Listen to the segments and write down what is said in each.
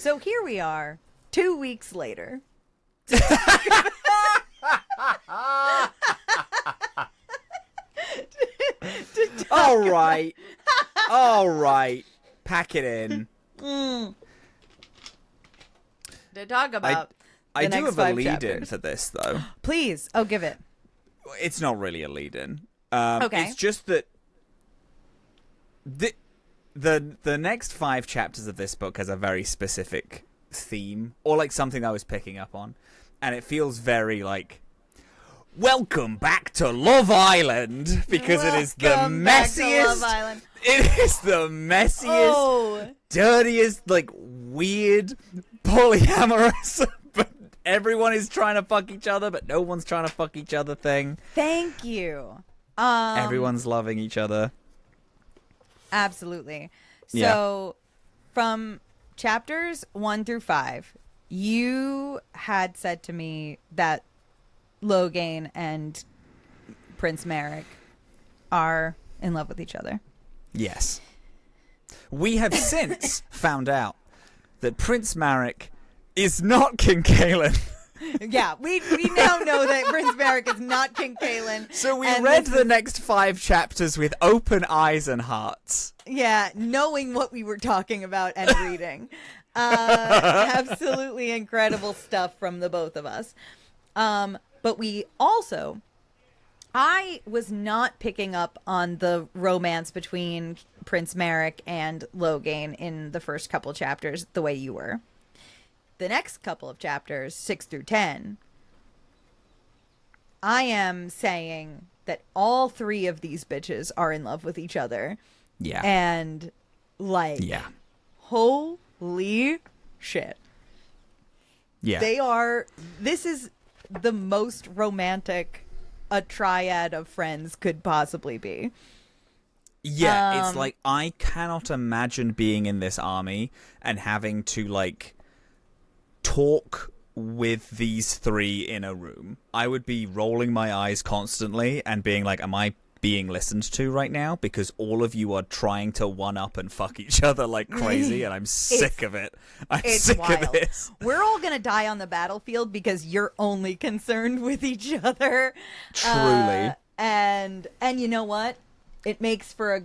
So here we are, 2 weeks later. All right. Pack it in. To talk about I the do next have a 5 lead-in chapters. to this, though. Please. Oh, give it. It's not really a lead-in. Okay. It's just that the next 5 chapters of this book has a very specific theme, or like something I was picking up on, and it feels very like, welcome back to Love Island, because it is the Welcome back to messiest. Love Island. It is the messiest, dirtiest, like weird, polyamorous. But everyone is trying to fuck each other, but no one's trying to fuck each other thing. Thank you. Everyone's loving each other. Absolutely. Yeah. So, from chapters 1 through 5, you had said to me that Logain and Prince Merrick are in love with each other. Yes. We have since found out that Prince Marek is not King Kalen. Yeah, we now know that Prince Merrick is not King Kalen. So we and read this the is- next 5 chapters with open eyes and hearts. Yeah, knowing what we were talking about and reading. Absolutely incredible stuff from the both of us. But we also, I was not picking up on the romance between Prince Merrick and Logain in the first couple chapters the way you were. The next couple of chapters, 6 through 10, I am saying that all 3 of these bitches are in love with each other. Yeah. And, like, Yeah. holy shit. Yeah. This is the most romantic a triad of friends could possibly be. Yeah, it's like, I cannot imagine being in this army and having to, like, talk with these 3 in a room. I would be rolling my eyes constantly and being like, am I being listened to right now? Because all of you are trying to one-up and fuck each other like crazy, and I'm sick of it. I'm sick of this. We're all going to die on the battlefield because you're only concerned with each other. Truly. And you know what? It makes for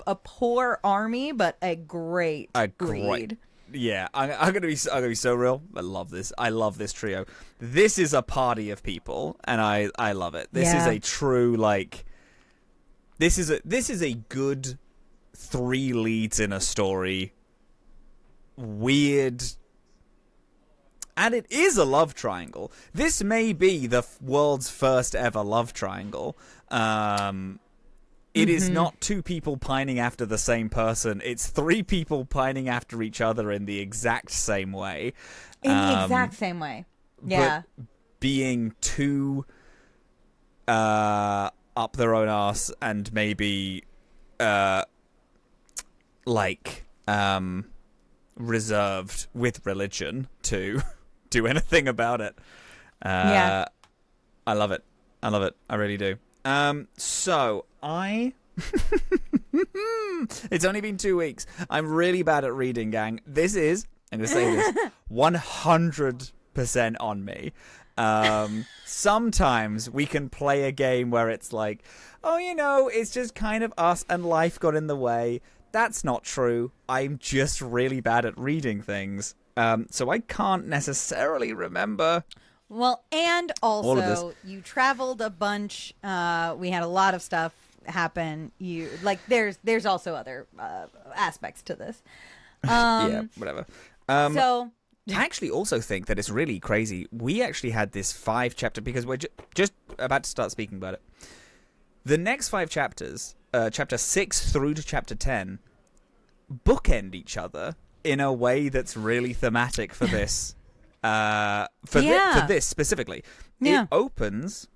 a poor army, but a great read. Yeah, I'm gonna be so real. I love this. I love this trio. This is a party of people, and I love it. This is a true, like, this is a good 3 leads in a story. Weird. And it is a love triangle. This may be the world's first ever love triangle. It is not 2 people pining after the same person. It's 3 people pining after each other in the exact same way. In the exact same way. Yeah. But being too up their own arse and maybe reserved with religion to do anything about it. Yeah. I love it. I really do. So it's only been 2 weeks. I'm really bad at reading, gang. This is, I'm going to say this, 100% on me. Sometimes we can play a game where it's like, oh, it's just kind of us and life got in the way. That's not true. I'm just really bad at reading things. So I can't necessarily remember. Well, and also you traveled a bunch. We had a lot of stuff happen. There's also other aspects to this. Yeah, whatever. So I actually also think that it's really crazy. We actually had this 5 chapter, because we're just about to start speaking about it. The next 5 chapters, chapter 6 through to chapter 10, bookend each other in a way that's really thematic for this. For this specifically. Yeah. It opens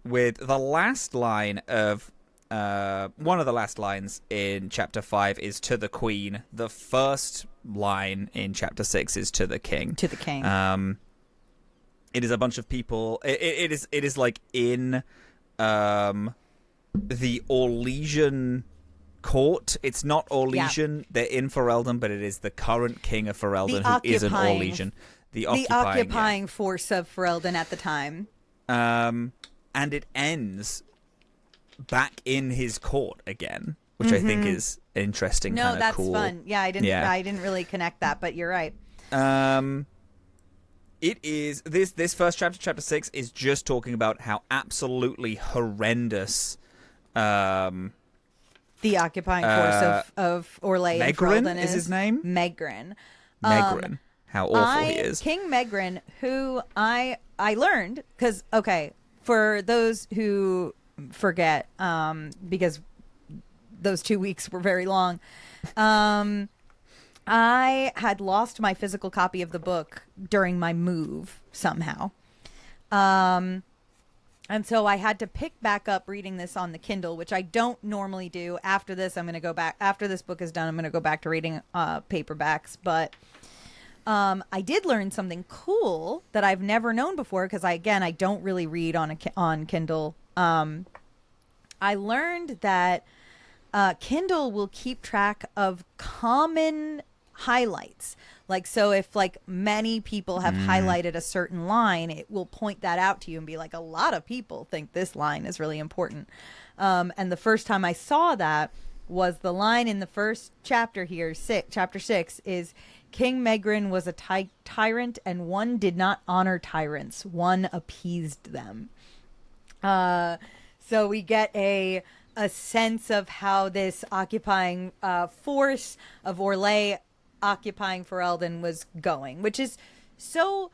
with the last line of one of the last lines in chapter 5 is to the queen. The first line in chapter 6 is to the king. To the king. It is a bunch of people. It is like in the Orlesian court. It's not Orlesian. They're in Ferelden, but it is the current king of Ferelden who isn't Orlesian. The occupying force of Ferelden at the time. And it ends back in his court again, which I think is interesting. No, that's cool. fun. Yeah, I didn't really connect that, but you're right. It is this first chapter 6 is just talking about how absolutely horrendous the occupying force of Orlais and Ferelden is his name. Megren. How awful he is. King Megren, who I learned because for those who forget, because those 2 weeks were very long. I had lost my physical copy of the book during my move somehow. And so I had to pick back up reading this on the Kindle, which I don't normally do. After this, I'm going to go back. After this book is done, I'm going to go back to reading paperbacks. But I did learn something cool that I've never known before because, I don't really read on Kindle. I learned that Kindle will keep track of common highlights. Like, so if like many people have highlighted a certain line, it will point that out to you and be like, a lot of people think this line is really important. And the first time I saw that was the line in the first chapter here, chapter 6, is King Megren was a tyrant, and one did not honor tyrants. One appeased them. So we get a sense of how this occupying force of Orlais occupying Ferelden was going, which is so...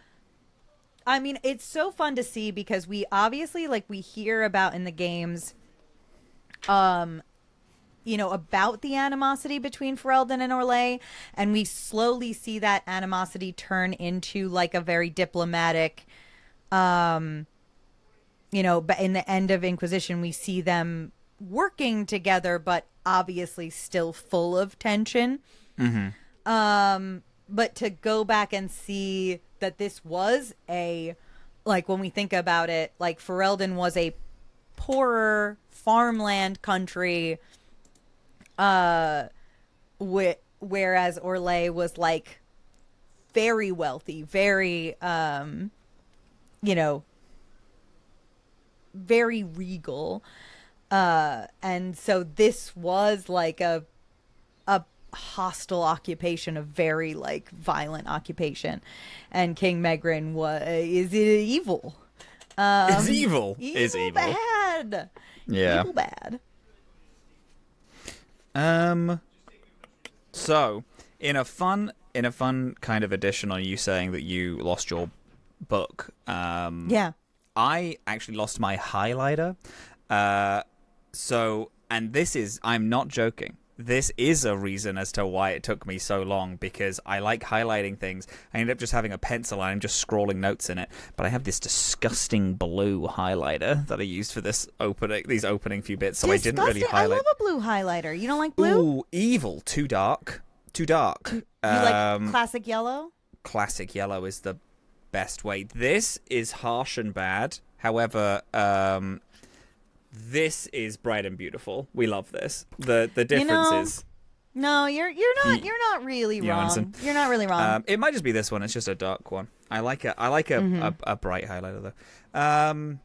I mean, it's so fun to see because we obviously, like, we hear about in the games, about the animosity between Ferelden and Orlais, and we slowly see that animosity turn into, like, a very diplomatic... but in the end of Inquisition, we see them working together, but obviously still full of tension. But to go back and see that this was when we think about it, like Ferelden was a poorer farmland country, whereas Orlais was like very wealthy, very, very regal. And so this was like a hostile occupation, a very like violent occupation, and King Megren is evil. Is evil. Bad. Yeah. Evil bad. So in a fun kind of addition on you saying that you lost your book, yeah, I actually lost my highlighter. And this is, I'm not joking. This is a reason as to why it took me so long, because I like highlighting things. I ended up just having a pencil and I'm just scrawling notes in it. But I have this disgusting blue highlighter that I used for these opening few bits. So disgusting. I didn't really highlight. I love a blue highlighter. You don't like blue? Ooh, evil. Too dark. You like classic yellow? Classic yellow is the best way. This is harsh and bad. However, this is bright and beautiful. We love this. The difference is... No, you're not really wrong. You're not really wrong. It might just be this one. It's just a dark one. I like a bright highlighter though.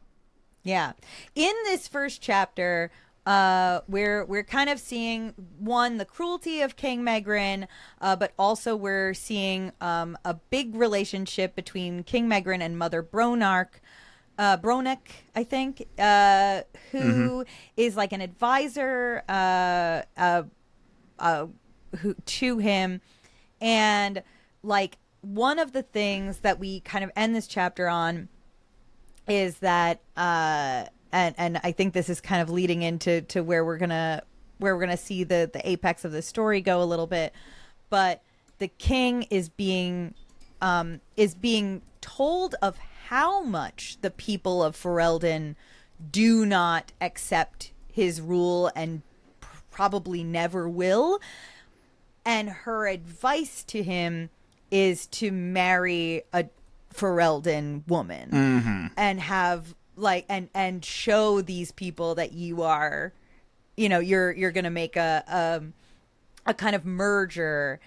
Yeah. In this first chapter, we're kind of seeing the cruelty of King Megren, but also we're seeing a big relationship between King Megren and Mother Bronark. Bronek, I think, who is like an advisor to him. And like one of the things that we kind of end this chapter on is that and I think this is kind of leading into where we're gonna see the apex of the story go a little bit. But the king is being told of how much the people of Ferelden do not accept his rule and probably never will. And her advice to him is to marry a Ferelden woman and have like and show these people that you are you're going to make a kind of merger,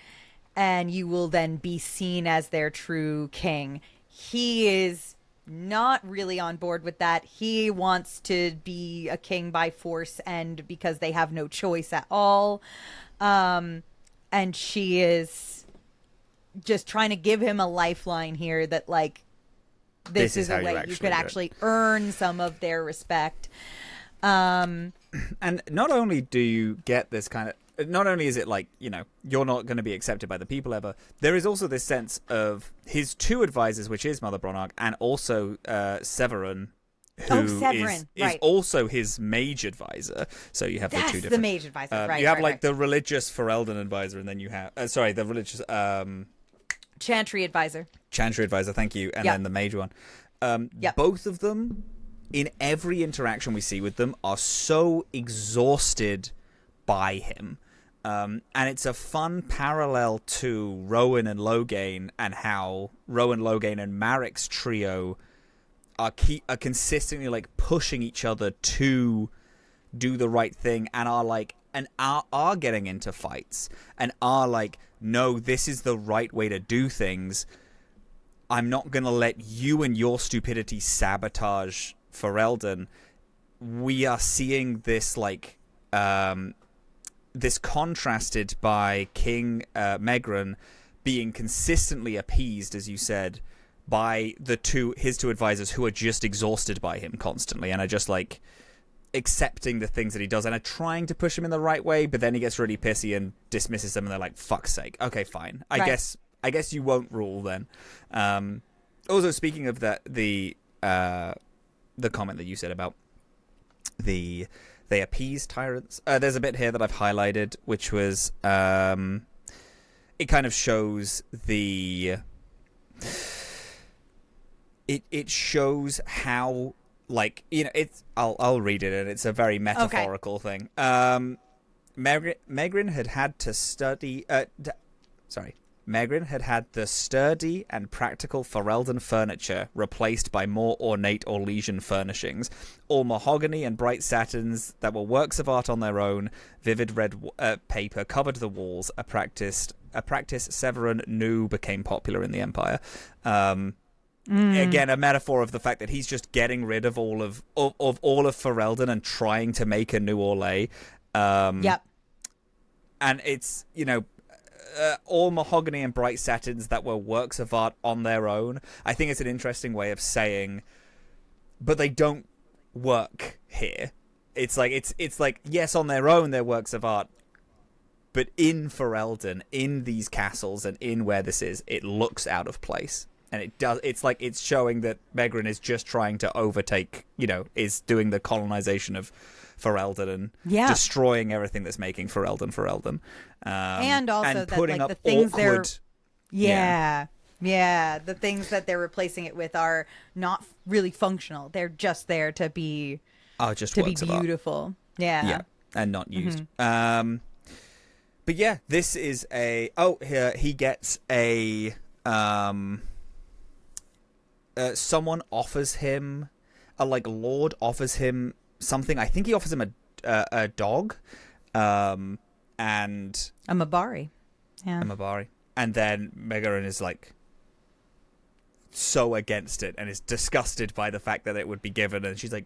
and you will then be seen as their true king. He is not really on board with that. He wants to be a king by force and because they have no choice at all. And she is just trying to give him a lifeline here that, like, this is a way you could actually earn some of their respect. And not only do you get this kind of, not only is it like, you're not going to be accepted by the people ever, there is also this sense of his two advisors, which is Mother Bronarch and also Severin, who is right. also his mage advisor. So you have the two different... the mage advisor, right. You have the religious Ferelden advisor, and then you have... the religious... Chantry advisor. Chantry advisor, thank you. And then the mage one. Both of them, in every interaction we see with them, are so exhausted by him. And it's a fun parallel to Rowan and Loghain, and how Rowan, Loghain, and Marik's trio are consistently like pushing each other to do the right thing, and are getting into fights, and are like, no, this is the right way to do things. I'm not gonna let you and your stupidity sabotage Ferelden. We are seeing this this contrasted by King Megran being consistently appeased, as you said, by his two advisors, who are just exhausted by him constantly and are just like accepting the things that he does and are trying to push him in the right way, but then he gets really pissy and dismisses them, and they're like, fuck's sake, okay, fine, I guess you won't rule then. Also, speaking of that, the comment that you said about they appease tyrants, there's a bit here that I've highlighted, which was it kind of shows it shows how, like, it's I'll read it, and it's a very metaphorical thing. Megran had to study Megran had the sturdy and practical Ferelden furniture replaced by more ornate Orlesian furnishings, all mahogany and bright satins that were works of art on their own. Vivid red paper covered the walls, a practice Severin knew became popular in the Empire. Again, a metaphor of the fact that he's just getting rid of all of Ferelden and trying to make a new Orlais. And it's, all mahogany and bright satins that were works of art on their own. I think it's an interesting way of saying, but they don't work here. It's like yes, on their own they're works of art, but in Ferelden, in these castles, and in where this is, it looks out of place. And it does. It's like it's showing that Megran is just trying to overtake, is doing the colonization of Ferelden and destroying everything that's making Ferelden. And also and that, putting like, up the things awkward... the things that they're replacing it with are not really functional. They're just there to be beautiful. Yeah, and not used. But yeah, this is he gets a someone offers him lord offers him something. I think he offers him a dog, and a Mabari. Yeah, a Mabari. And then Megran is like so against it and is disgusted by the fact that it would be given, and she's like,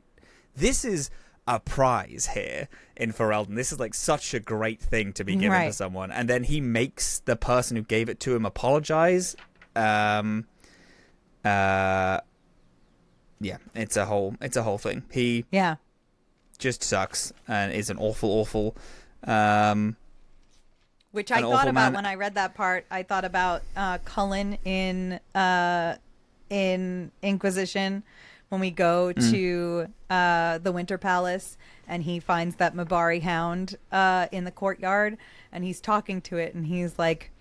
this is a prize here in Ferelden. This is like such a great thing to be given to someone. And then he makes the person who gave it to him apologize. It's a whole thing. He just sucks and is an awful which I thought about when I read that part. I thought about Cullen in Inquisition, when we go to the Winter Palace and he finds that Mabari hound in the courtyard, and he's talking to it, and he's like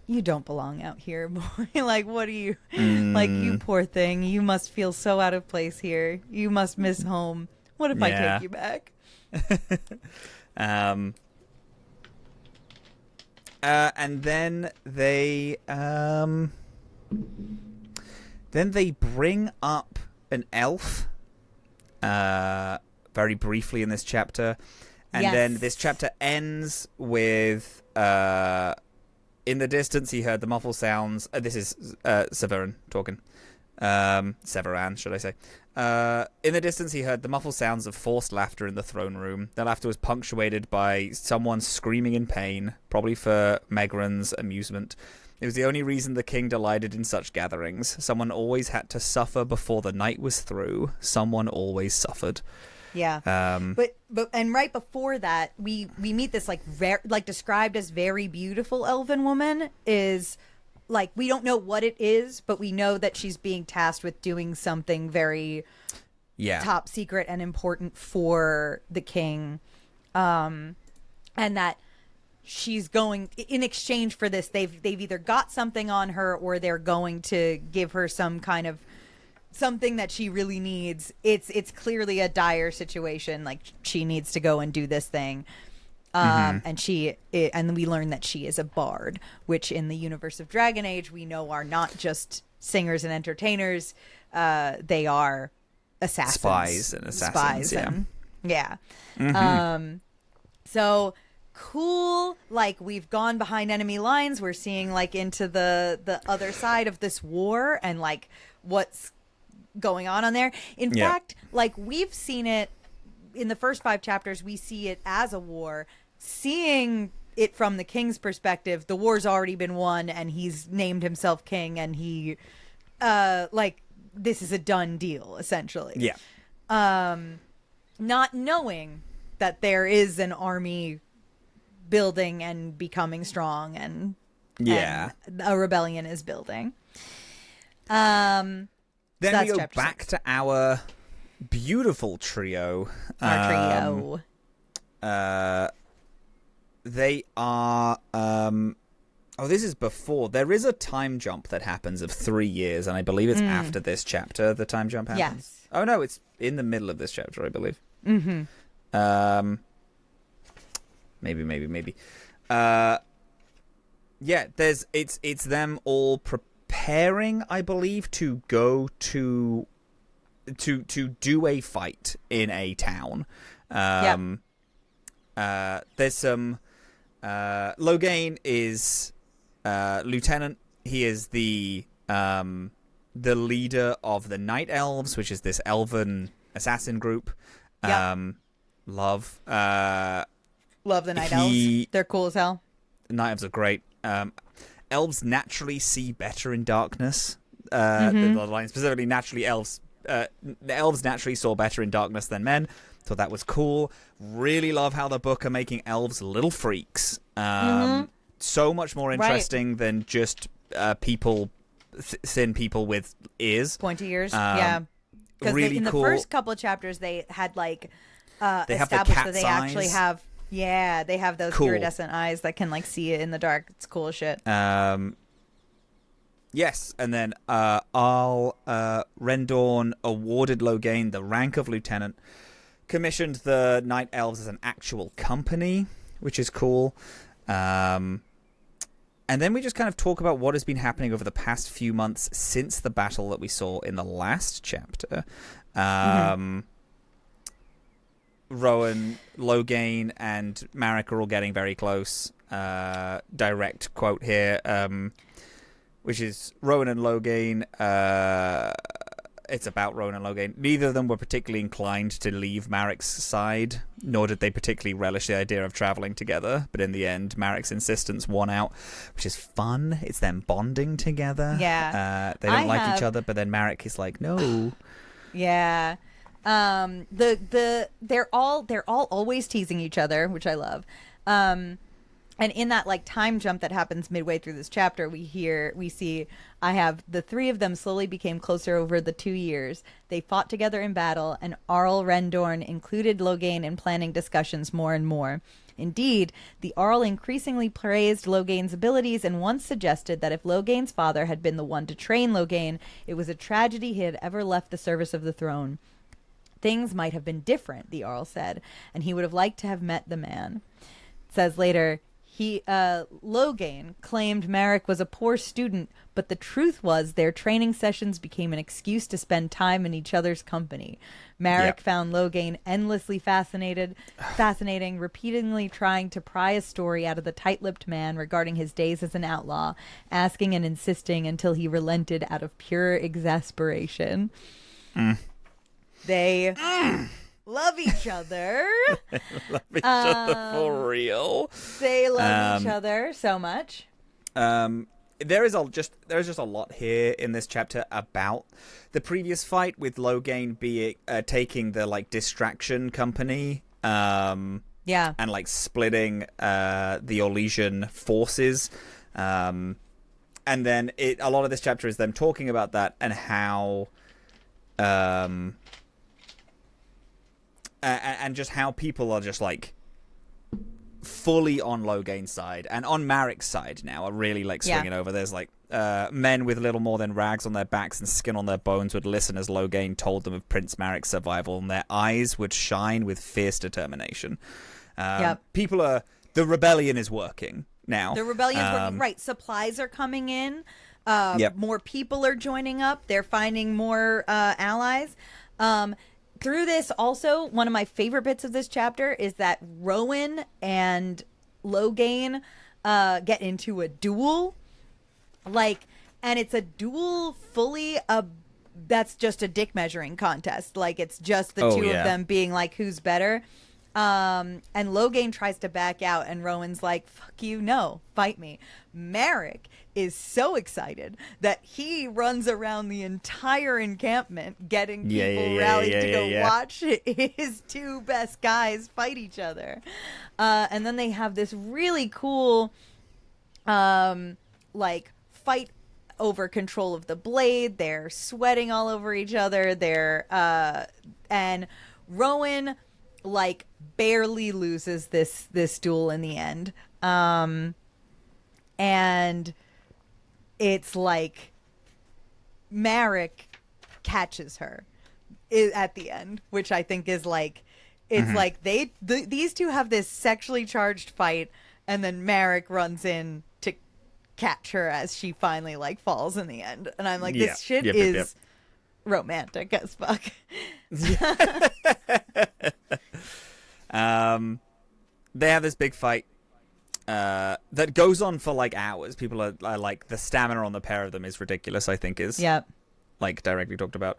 you don't belong out here, boy. Like, what are you... Like, you poor thing. You must feel so out of place here. You must miss home. What if I take you back? And then they... Then they bring up an elf very briefly in this chapter. And then this chapter ends with, in the distance he heard the muffled sounds. This is Severin talking. Severan, should I say. In the distance he heard the muffled sounds of forced laughter in the throne room. The laughter was punctuated by someone screaming in pain, probably for Megran's amusement. It was the only reason the king delighted in such gatherings. Someone always had to suffer before the night was through. Someone always suffered. Yeah. But and right before that, we meet this like described as very beautiful elven woman. Is like, we don't know what it is, but we know that she's being tasked with doing something very top secret and important for the king. And that she's going, in exchange for this, they've either got something on her or they're going to give her some kind of something that she really needs. It's clearly a dire situation. Like, she needs to go and do this thing. And and we learn that she is a bard, which in the universe of Dragon Age, we know are not just singers and entertainers. They are assassins. Spies and assassins, So cool. Like, we've gone behind enemy lines. We're seeing like into the other side of this war and like what's going on there. In fact, like, we've seen it in the first 5 chapters. We see it as a war. Seeing it from the king's perspective, the war's already been won and he's named himself king, and he like, this is a done deal essentially. Not knowing that there is an army building and becoming strong, and a rebellion is building. Then we go back to our beautiful trio. They are... this is before. There is a time jump that happens of 3 years, and I believe it's after this chapter the time jump happens. Yes. Oh, no, it's in the middle of this chapter, I believe. Maybe. It's them all preparing, I believe, to go to do a fight in a town. There's some Loghain is lieutenant. He is the leader of the Night Elves, which is this elven assassin group. Love the Night Elves. They're cool as hell. The Night Elves are great. Elves naturally see better in darkness. The line specifically, naturally elves naturally saw better in darkness than men. Thought that was cool. Really love how the book are making elves little freaks. So much more interesting than just thin people with ears, pointy ears. Because really in the cool. first couple of chapters, they had like they have the established that cat's they actually eyes. have. Yeah, they have those iridescent eyes that can like see it in the dark. It's cool as shit. Yes, and then Arl Rendorn awarded Loghain the rank of lieutenant, commissioned the Night Elves as an actual company, which is cool. And then we just kind of talk about what has been happening over the past few months since the battle that we saw in the last chapter. Rowan, Loghain, and Marek are all getting very close. Direct quote here, which is Rowan and Loghain. It's about Rowan and Loghain. Neither of them were particularly inclined to leave Marek's side, nor did they particularly relish the idea of traveling together. But in the end, Marek's insistence won out, which is fun. It's them bonding together. Yeah. They don't like each other, but then Marek is like, no. Yeah. They're all always teasing each other, which I love. And in that like time jump that happens midway through this chapter, we see the 3 of them slowly became closer over the 2 years. They fought together in battle, and Arl Rendorn included Loghain in planning discussions more and more. Indeed, the Arl increasingly praised Loghain's abilities and once suggested that if Loghain's father had been the one to train Loghain, it was a tragedy he had ever left the service of the throne. Things might have been different, the Arl said, and he would have liked to have met the man. It says later, Logain claimed Merrick was a poor student, but the truth was their training sessions became an excuse to spend time in each other's company. Merrick found Logain endlessly fascinating, repeatedly trying to pry a story out of the tight-lipped man regarding his days as an outlaw, asking and insisting until he relented out of pure exasperation. They love each other. Love each other for real. They love each other so much. There is just a lot here in this chapter about the previous fight, with Logain taking the like distraction company, and like splitting the Orlesian forces, and then a lot of this chapter is them talking about that and how, and just how people are just like fully on Logain's side and on Marrick's side now are really like swinging over. There's like men with little more than rags on their backs and skin on their bones would listen as Logain told them of Prince Marrick's survival, and their eyes would shine with fierce determination. The rebellion is working now. The rebellion is working. Right. Supplies are coming in. More people are joining up. They're finding more allies. Through this, also, one of my favorite bits of this chapter is that Rowan and Logain get into a duel. And it's a duel fully that's just a dick measuring contest. Like, it's just the two of them being like, who's better? And Logain tries to back out, and Rowan's like, fuck you, no, fight me. Merrick is so excited that he runs around the entire encampment getting people rallied to go watch his two best guys fight each other. And then they have this really cool, fight over control of the blade. They're sweating all over each other. And Rowan barely loses this duel in the end. And it's like Merrick catches her at the end, which I think is like, it's like these two have this sexually charged fight, and then Merrick runs in to catch her as she finally falls in the end. And I'm like, this shit is romantic as fuck. They have this big fight that goes on for hours. People are like, the stamina on the pair of them is ridiculous, I think is directly talked about.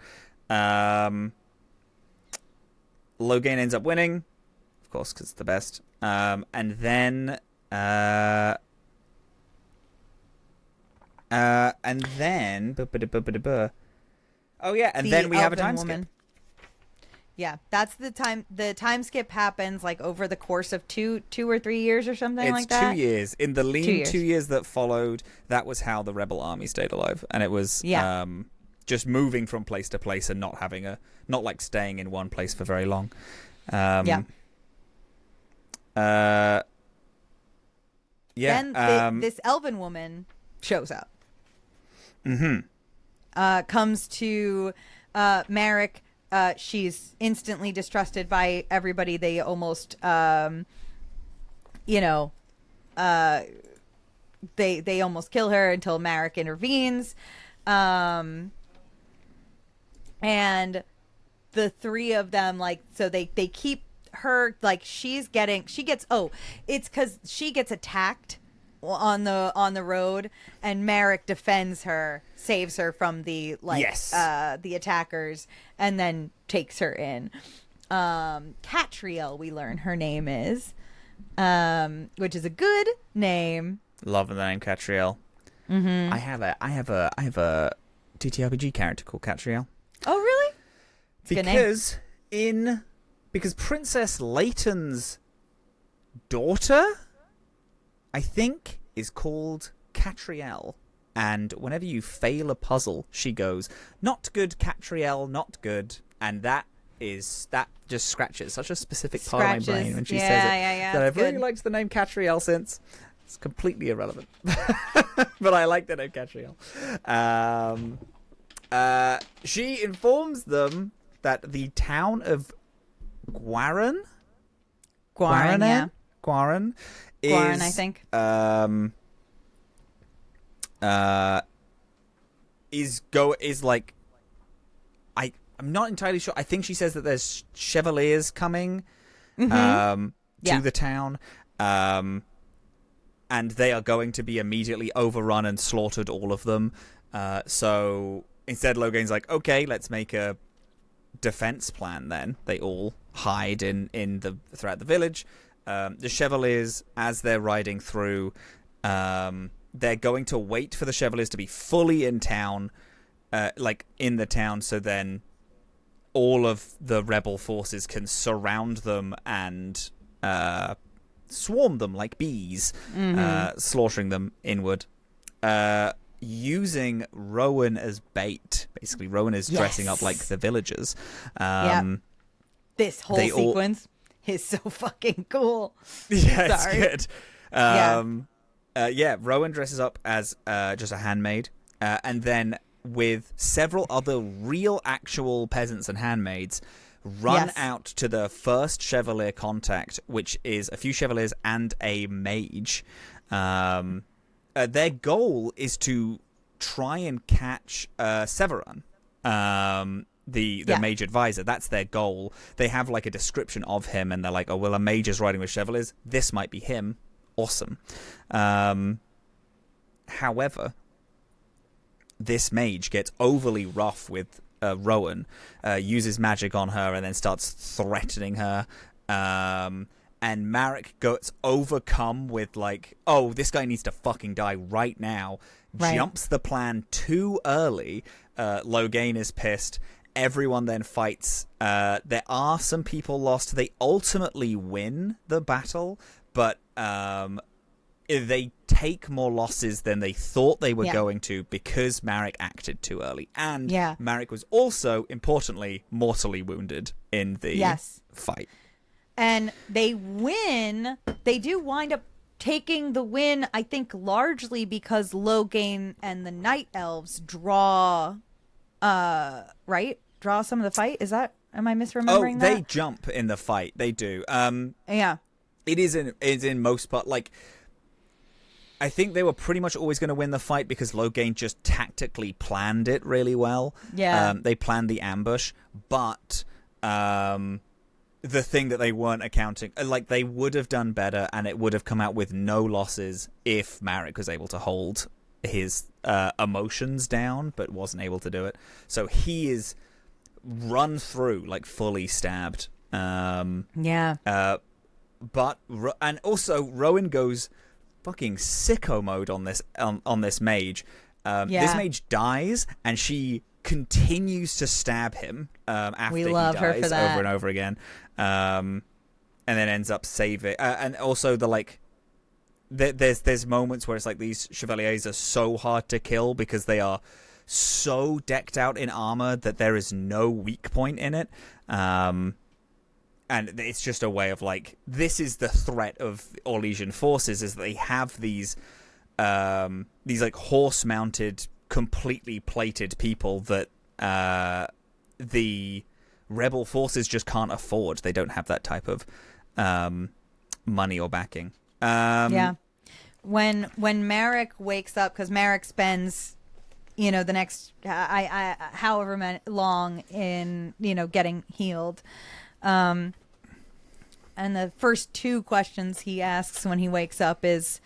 Logain ends up winning, of course, because it's the best. And then we have a time skip. Yeah, that's the time. The time skip happens over the course of two or 3 years or something like that. It's 2 years. In the lean 2 years that followed, that was how the rebel army stayed alive, and it was just moving from place to place and not staying in one place for very long. Then this elven woman shows up. Comes to Merrick. She's instantly distrusted by everybody. They almost, they almost kill her until Merrick intervenes. And the three of them, so they keep her, it's because she gets attacked on the road, and Merrick defends her, saves her from the attackers, and then takes her in. Catriel, we learn her name is, which is a good name. Love the name Catriel. I have a TTRPG character called Catriel. Oh, really? Because Princess Layton's daughter, I think, is called Catriel. And whenever you fail a puzzle, she goes, "Not good, Catriel, not good." And that just scratches such a specific part of my brain when she says it. That I've really liked the name Catriel since. It's completely irrelevant. But I like the name Catriel. She informs them that the town of Gwaran Guarin, I think. Is like I'm not entirely sure. I think she says that there's Chevaliers coming to the town. And they are going to be immediately overrun and slaughtered, all of them. So instead, Logain's like, okay, let's make a defense plan then. They all hide throughout the village. The Chevaliers, as they're riding through, they're going to wait for the Chevaliers to be fully in town, in the town, so then all of the rebel forces can surround them and swarm them like bees, slaughtering them inward, using Rowan as bait. Basically, Rowan is dressing up like the villagers. This whole sequence is so fucking cool. Yeah, it's good. Rowan dresses up as just a handmaid, and then with several other real actual peasants and handmaids run out to the first Chevalier contact, which is a few Chevaliers and a mage. Their goal is to try and catch Severan, the mage advisor. That's their goal. They have like a description of him, and they're like, oh, well, a mage is riding with Chevaliers. This might be him. Awesome. However, this mage gets overly rough with Rowan, uses magic on her, and then starts threatening her. And Marek gets overcome with like, oh, this guy needs to fucking die right now. Right. Jumps the plan too early. Logain is pissed. Everyone then fights. There are some people lost. They ultimately win the battle, but they take more losses than they thought they were going to because Marek acted too early. And Marek was also, importantly, mortally wounded in the fight. And they win. They do wind up taking the win, I think, largely because Logain and the Night Elves draw some of the fight. Am I misremembering that? They jump in the fight. They do. Yeah. It is in most part, like, I think they were pretty much always going to win the fight because Logain just tactically planned it really well. Yeah. They planned the ambush, but the thing that they weren't accounting, like, they would have done better and it would have come out with no losses if Marek was able to hold his emotions down, but wasn't able to do it. So he is run through, like, fully stabbed. And also Rowan goes fucking sicko mode on this mage. This mage dies, and she continues to stab him after he dies over and over again, and then ends up saving. And also there's moments where it's like these Chevaliers are so hard to kill because they are so decked out in armor that there is no weak point in it. And it's just a way of, like, this is the threat of Orlesian forces, is that they have these like horse-mounted, completely plated people that the rebel forces just can't afford. They don't have that type of money or backing. When Marek wakes up, because Marek spends, the next however long in getting healed. And the first two questions he asks when he wakes up is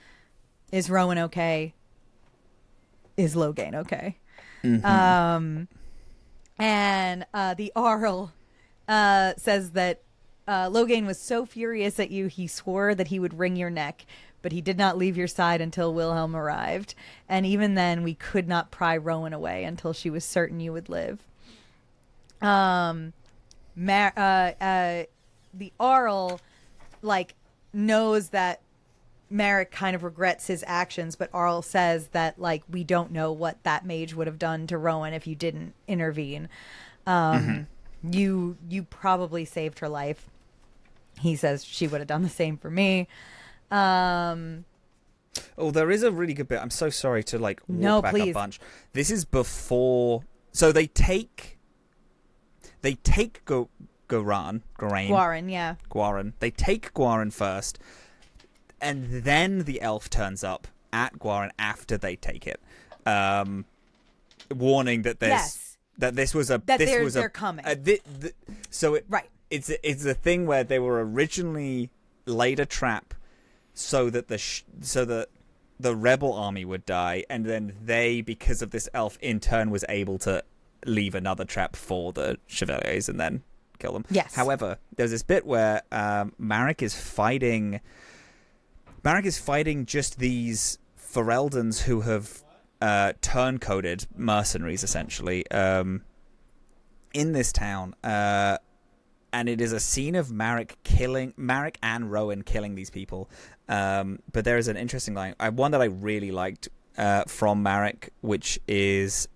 Rowan okay? Is Logain okay? Mm-hmm. And the Arl says that Logain was so furious at you, he swore that he would wring your neck, but he did not leave your side until Wilhelm arrived. And even then, we could not pry Rowan away until she was certain you would live. The Arl, like, knows that Marek kind of regrets his actions, but Arl says that, like, we don't know what that mage would have done to Rowan if you didn't intervene. You probably saved her life. He says she would have done the same for me. There is a really good bit. I'm so sorry to, like, walk back a bunch. This is before... So they take Guarin. Guarin, yeah. Guarin. They take Guarin first. and then the elf turns up at Guarin after they take it, warning that they're coming. So right. It's a thing where they were originally laid a trap so that the rebel army would die, and then they, because of this elf, in turn was able to leave another trap for the Chevaliers and then kill them. Yes. However, there's this bit where Marek is fighting just these Fereldans who have turncoated mercenaries, essentially, in this town. And it is a scene of Marek and Rowan killing these people. But there is an interesting line, one that I really liked from Marek, which is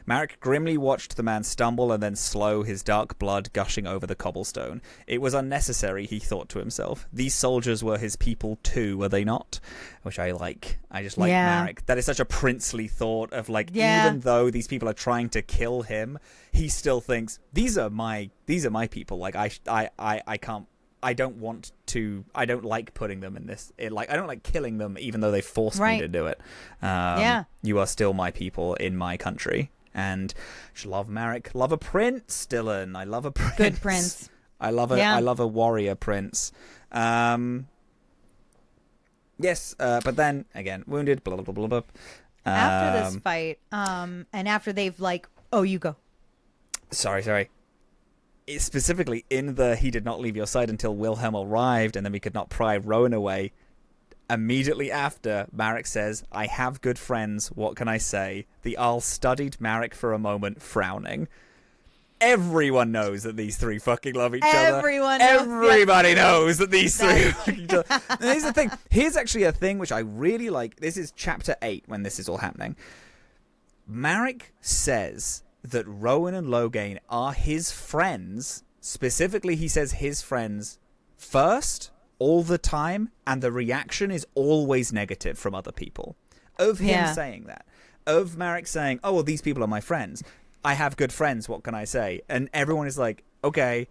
Marek grimly watched the man stumble and then slow, his dark blood gushing over the cobblestone. It was unnecessary, he thought to himself. These soldiers were his people too, were they not? Which I like. I just like Marek. That is such a princely thought of even though these people are trying to kill him, he still thinks these are my people. Like I don't like putting them in this. I don't like killing them, even though they forced me to do it. You are still my people in my country. And I love Marek. Love a prince, Dylan. I love a prince. Good prince. I love a warrior prince. Yes, but then again, wounded. Blah blah blah blah. After this fight, and after they've you go. Sorry. Specifically in the he did not leave your side until Wilhelm arrived, and then we could not pry Rowan away. Immediately after, Marek says, I have good friends, what can I say? The Jarl studied Marek for a moment, frowning. Everyone knows that these three fucking love each other. Everybody knows that these three love each other. And here's the thing. Here's actually a thing which I really like. This is chapter 8 when this is all happening. Marek says that Rowan and Loghain are his friends. Specifically, he says his friends first, all the time, and the reaction is always negative from other people. Of him saying that. Of Marek saying, oh, well, these people are my friends. I have good friends, what can I say? And everyone is like, okay.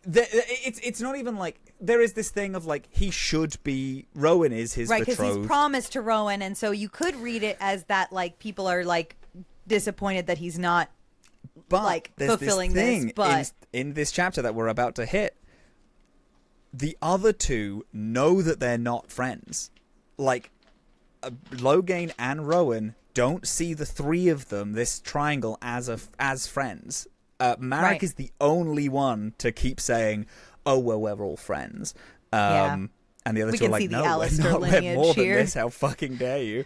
It's not even there is this thing of he should be, Rowan is his betrothed. Right, because he's promised to Rowan, and so you could read it as that people are disappointed that he's not fulfilling this. But in this chapter that we're about to hit, the other two know that they're not friends. Loghain and Rowan don't see the three of them, this triangle, as friends. Marek is the only one to keep saying, "Oh well, we're all friends." And the other two are like, "No, we're not. We're more than this. How fucking dare you?"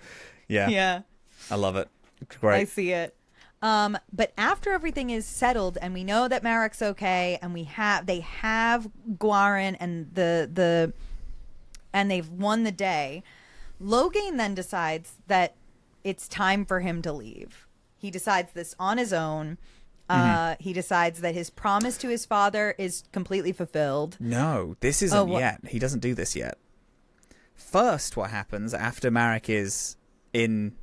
Yeah. I love it. Great. I see it. But after everything is settled and we know that Marek's okay, and they have Guarin and and they've won the day, Loghain then decides that it's time for him to leave. He decides this on his own. He decides that his promise to his father is completely fulfilled. No, this isn't yet. He doesn't do this yet. First, what happens after Marek is in,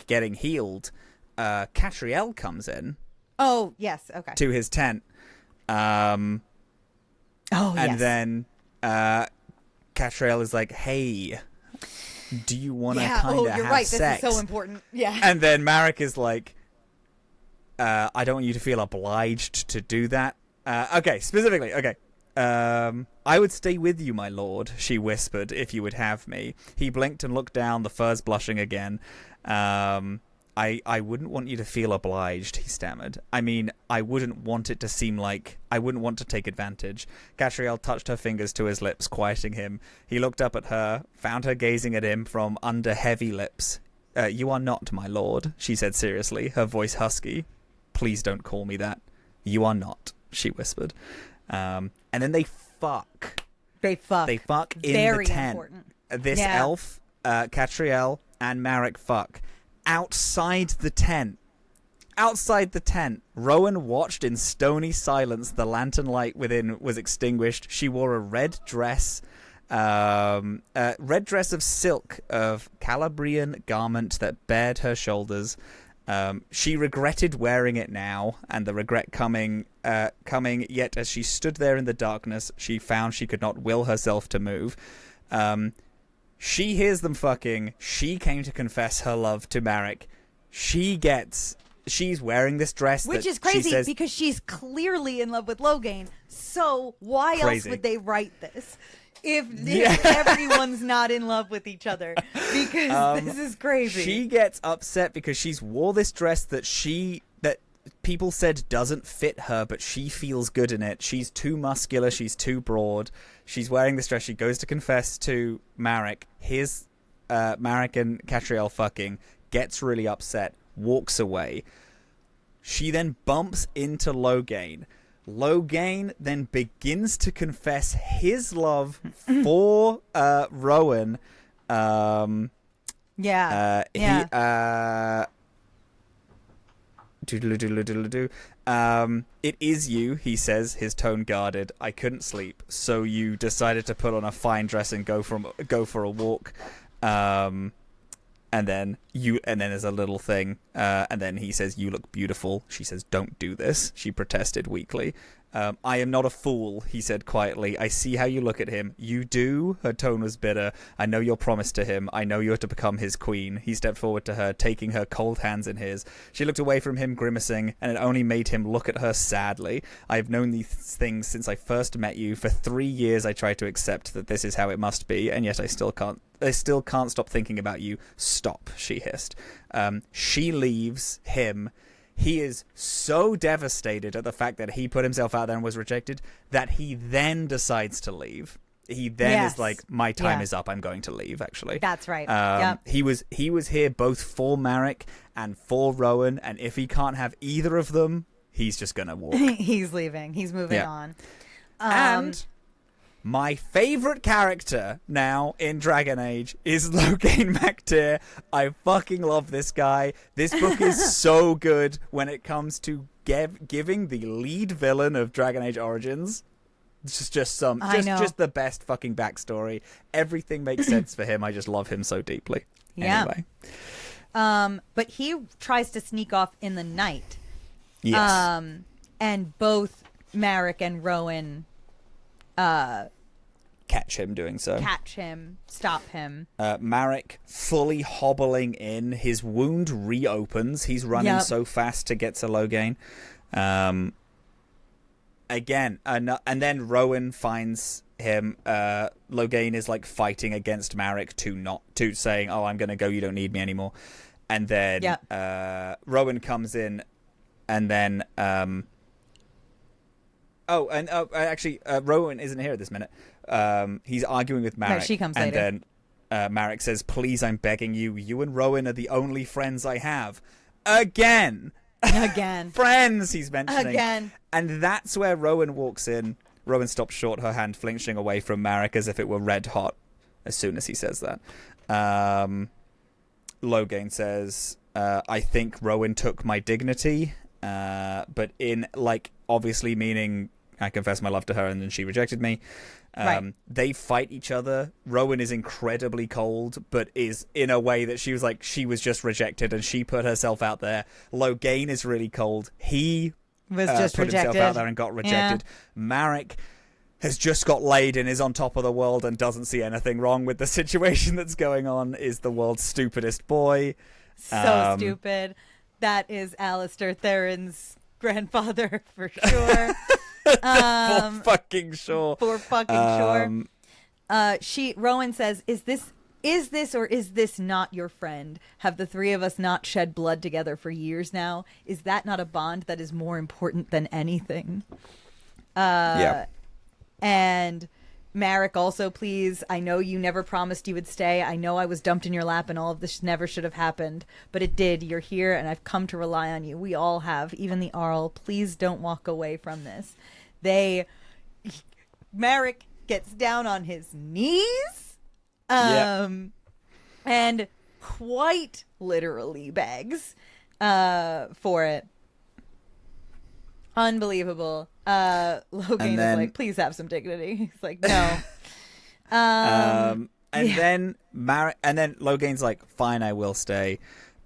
getting healed, Catriel comes in. Oh, yes. Okay. To his tent. And then Catriel is like, hey, do you want to kind of have you're right. sex? This is so important. Yeah. And then Marek is like, I don't want you to feel obliged to do that. Okay, specifically, okay. I would stay with you, my lord, she whispered, if you would have me. He blinked and looked down, the furs blushing again. I wouldn't want you to feel obliged, he stammered. I mean, I wouldn't want it to seem like... I wouldn't want to take advantage. Catriel touched her fingers to his lips, quieting him. He looked up at her, found her gazing at him from under heavy lips. You are not, my lord, she said seriously, her voice husky. Please don't call me that. You are not, she whispered. And then they fuck. They fuck. They fuck in Very the tent. Important. This elf, Catriel, and Marek fuck. Outside the tent. Outside the tent, Rowan watched in stony silence. The lantern light within was extinguished. She wore a red dress of silk, of Calabrian garment that bared her shoulders. She regretted wearing it now, and the regret coming, yet as she stood there in the darkness, she found she could not will herself to move. She hears them fucking. She came to confess her love to Marek. She's wearing this dress, which that is crazy she says, because she's clearly in love with Logain. So why else would they write this if everyone's not in love with each other? Because this is crazy. She gets upset because she's wore this dress that people said doesn't fit her, but she feels good in it. She's too muscular. She's too broad. She's wearing this dress. She goes to confess to Marek. Here's Marek and Catriel fucking. Gets really upset. Walks away. She then bumps into Logain. Logain then begins to confess his love for Rowan. It is you, he says, his tone guarded. I couldn't sleep, so you decided to put on a fine dress and go for a walk. And then there's a little thing, and then he says, "You look beautiful." She says, "Don't do this." She protested weakly. "I am not a fool," he said quietly. "I see how you look at him." "You do?" Her tone was bitter. "I know your promise to him. I know you're to become his queen." He stepped forward to her, taking her cold hands in his. She looked away from him, grimacing, and it only made him look at her sadly. "I have known these things since I first met you. For 3 years I tried to accept that this is how it must be, and yet I still can't stop thinking about you." "Stop," she hissed. She leaves him. He is so devastated at the fact that he put himself out there and was rejected that he then decides to leave. He then is like, my time is up. I'm going to leave, actually. That's right. He was here both for Marek and for Rowan, and if he can't have either of them, he's just going to walk. He's leaving. He's moving on. And my favorite character now in Dragon Age is Logain MacTair. I fucking love this guy. This book is so good when it comes to giving the lead villain of Dragon Age Origins just the best fucking backstory. Everything makes sense for him. I just love him so deeply. Yeah. Anyway. But he tries to sneak off in the night. Yes. And both Marek and Rowan catch him doing so. Stop him. Marek fully hobbling in. His wound reopens. He's running so fast to get to Logain. Again, and then Rowan finds him. Logain is like fighting against Marek to saying, "Oh, I'm going to go. You don't need me anymore." And then Rowan comes in, and then actually, Rowan isn't here at this minute. He's arguing with Marek. No, she comes later. And then Marek says, "Please, I'm begging you. You and Rowan are the only friends I have." Again. Friends, he's mentioning. Again. And that's where Rowan walks in. Rowan stops short, her hand flinching away from Marek as if it were red hot as soon as he says that. Logain says, "I think Rowan took my dignity," but in, like, obviously meaning I confessed my love to her and then she rejected me. They fight each other. Rowan is incredibly cold, but is in a way that she was just rejected and she put herself out there. Logain is really cold. He was just put rejected. himself out there and got rejected. Yeah. Marek has just got laid and is on top of the world and doesn't see anything wrong with the situation that's going on, is the world's stupidest boy. So stupid. That is Alistair Theron's grandfather for sure. For fucking sure. Rowan says, is this or is this not your friend? Have the three of us not shed blood together for years now? Is that not a bond that is more important than anything? And Marek also, please, I know you never promised you would stay. I know I was dumped in your lap and all of this never should have happened, but it did. You're here and I've come to rely on you. We all have, even the Arl. Please don't walk away from this. Marek gets down on his knees and quite literally begs for it. Unbelievable. Logain is like, please have some dignity. He's like, no. Then Logain's like, fine, I will stay.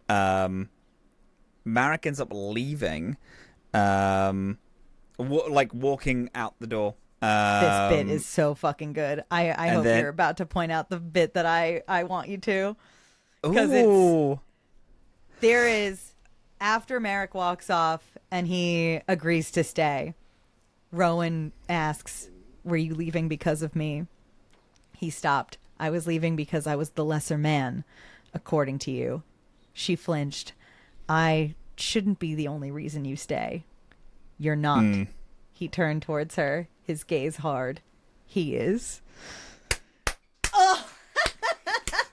Marek ends up leaving, walking out the door. This bit is so fucking good. I hope then, you're about to point out the bit that I want you to. Ooh. There is, after Merrick walks off and he agrees to stay, Rowan asks, "Were you leaving because of me?" He stopped. "I was leaving because I was the lesser man, according to you." She flinched. "I shouldn't be the only reason you stay." "You're not." He turned towards her, his gaze hard. "He is." Oh!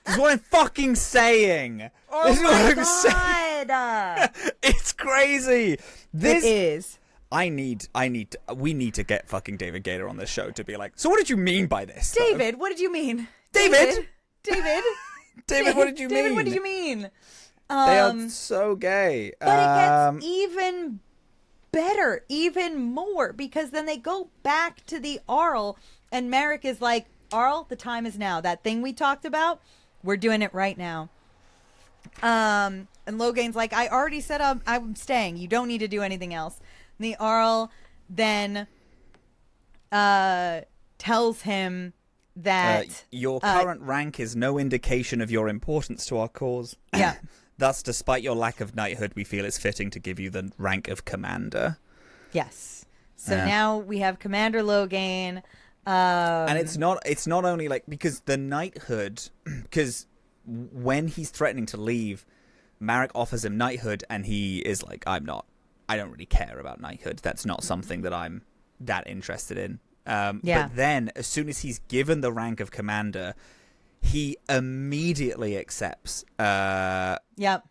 This is what I'm fucking saying. Oh this is what my I'm God! saying. It's crazy. This It is. We need to get fucking David Gator on this show to be like, so what did you mean by this? David, what did you mean? David? David? David, what did you mean? David, what did you mean? They are so gay. But it gets even better, even more, because then they go back to the Arl, and Merrick is like, "Arl, the time is now. That thing we talked about, we're doing it right now." And Logain's like, "I already said I'm staying. You don't need to do anything else." And the Arl then tells him that your current rank is no indication of your importance to our cause. Yeah. Thus, despite your lack of knighthood, we feel it's fitting to give you the rank of commander. Yes. So now we have Commander Logain. And it's not only like, because the knighthood, because when he's threatening to leave, Marek offers him knighthood, and he is like, I don't really care about knighthood. That's not something that I'm that interested in. But then, as soon as he's given the rank of commander, he immediately accepts. Yep.